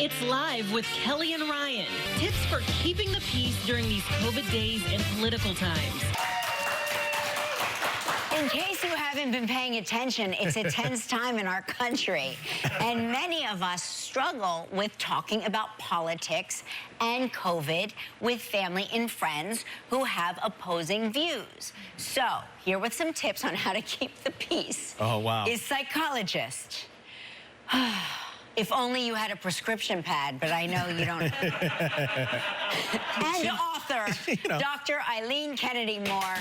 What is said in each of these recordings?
It's Live with Kelly and Ryan. Tips for keeping the peace during these COVID days and political times. In case you haven't been paying attention, it's a tense time in our country. And many of us struggle with talking about politics and COVID with family and friends who have opposing views. So, here with some tips on how to keep the peace is psychologist. If only you had a prescription pad, but I know you don't. And author, Dr. Eileen Kennedy Moore.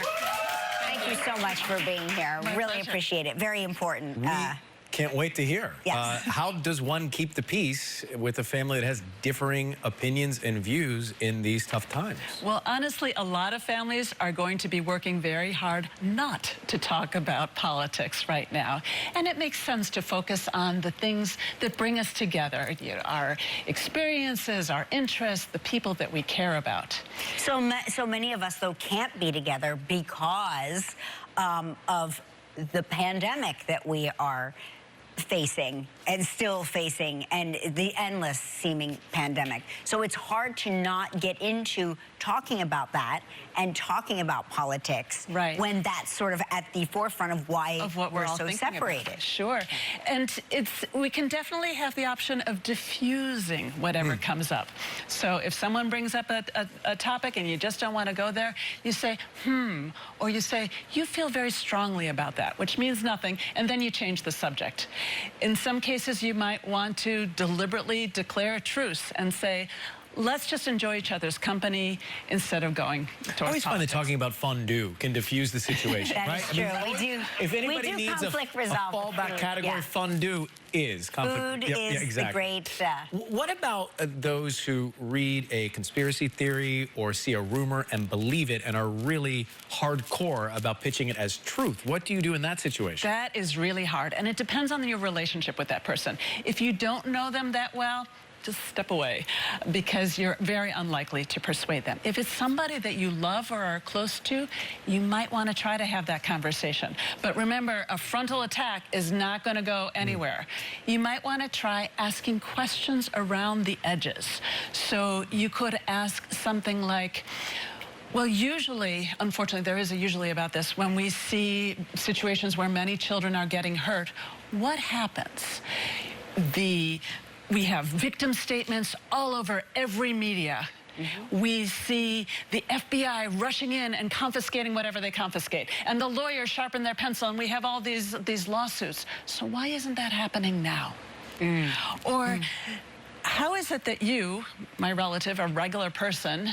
Thank you so much for being here. Really appreciate it. Very important. Can't wait to hear. Yes. How does one keep the peace with a family that has differing opinions and views in these tough times? Well, honestly, a lot of families are going to be working very hard not to talk about politics right now. And it makes sense to focus on the things that bring us together, our experiences, our interests, the people that we care about. So many of us, though, can't be together because of the pandemic that we are facing and still facing, and the endless seeming pandemic. So it's hard to not get into talking about that and talking about politics when that's sort of at the forefront of why we're so separated. Sure. And we can definitely have the option of diffusing whatever comes up. So if someone brings up a topic and you just don't want to go there, you say, or you say, you feel very strongly about that, which means nothing, and then you change the subject. In some cases, you might want to deliberately declare a truce and say, let's just enjoy each other's company instead of going towards politics. I always find that talking about fondue can diffuse the situation, That is true. If anybody needs a fallback category, fondue is food is the great. What about those who read a conspiracy theory or see a rumor and believe it and are really hardcore about pitching it as truth? What do you do in that situation? That is really hard, and it depends on your relationship with that person. If you don't know them that well, just step away, because you're very unlikely to persuade them. If it's somebody that you love or are close to, you might want to try to have that conversation. But remember, a frontal attack is not going to go anywhere. You might want to try asking questions around the edges. So you could ask something like, well, usually, unfortunately, there is a usually about this, when we see situations where many children are getting hurt, what happens? We have victim statements all over every media. We see the FBI rushing in and confiscating whatever they confiscate, and the lawyers sharpen their pencil, and we have all these lawsuits. So why isn't that happening now? Or how is it that you, my relative, a regular person,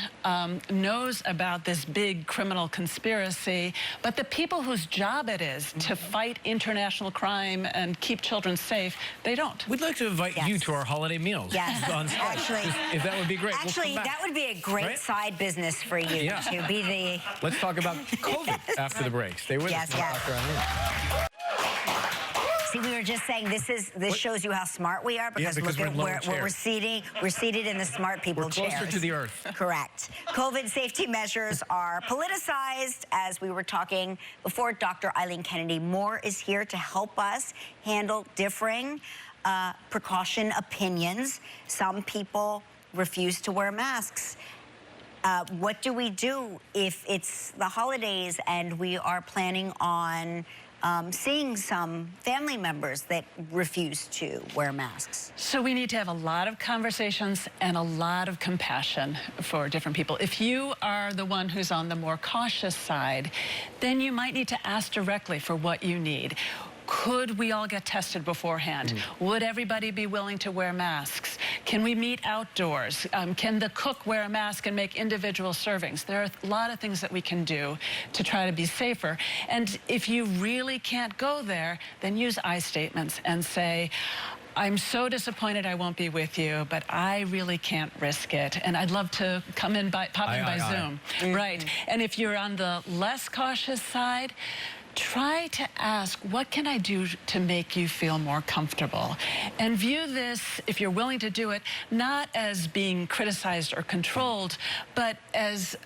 knows about this big criminal conspiracy, but the people whose job it is to fight international crime and keep children safe, they don't? We'd like to invite you to our holiday meals on Skype. Actually, if that would be great. Actually, that would be a great side business for you to be the... Let's talk about COVID after the break. Stay with us, Dr. Eileen. See, we were just saying this shows you how smart we are, because look at where we're seated. We're seated in the smart people chairs. We're closer to the earth. Correct. COVID safety measures are politicized. As we were talking before, Dr. Eileen Kennedy Moore is here to help us handle differing precaution opinions. Some people refuse to wear masks. What do we do if it's the holidays and we are planning on seeing some family members that refuse to wear masks? So we need to have a lot of conversations and a lot of compassion for different people. If you are the one who's on the more cautious side, then you might need to ask directly for what you need. Could we all get tested beforehand? Would everybody be willing to wear masks? Can we meet outdoors? Can the cook wear a mask and make individual servings? There are a lot of things that we can do to try to be safer. And if you really can't go there, then use I statements and say, I'm so disappointed I won't be with you, but I really can't risk it. And I'd love to come in pop in by Zoom. Right. And if you're on the less cautious side, try to ask, what can I do to make you feel more comfortable? And view this, if you're willing to do it, not as being criticized or controlled, but as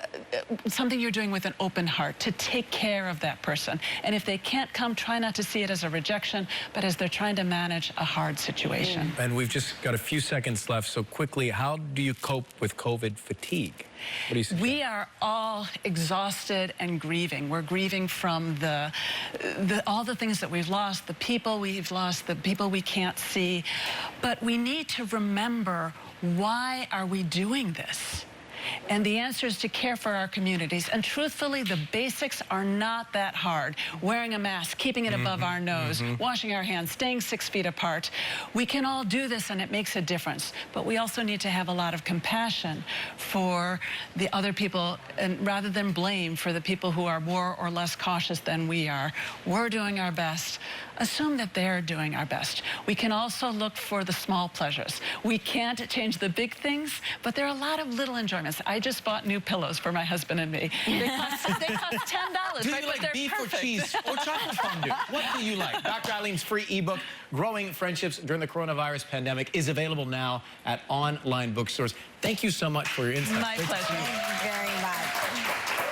something you're doing with an open heart to take care of that person. And if they can't come, try not to see it as a rejection, but as they're trying to manage a hard situation. And we've just got a few seconds left, so quickly, how do you cope with COVID fatigue? What do you suggest? We are all exhausted and grieving. We're grieving from all the things that we've lost, the people we've lost, the people we can't see. But we need to remember, why are we doing this? And the answer is to care for our communities. And truthfully, the basics are not that hard. Wearing a mask, keeping it above our nose, washing our hands, staying 6 feet apart. We can all do this, and it makes a difference. But we also need to have a lot of compassion for the other people, and rather than blame for the people who are more or less cautious than we are. We're doing our best. Assume that they're doing our best. We can also look for the small pleasures. We can't change the big things, but there are a lot of little enjoyments. I just bought new pillows for my husband and me. They cost $10. Do right? you But like they're beef perfect. or cheese or chocolate fondue? What do you like? Dr. Eileen's free ebook, Growing Friendships During the Coronavirus Pandemic, is available now at online bookstores. Thank you so much for your insights. My pleasure.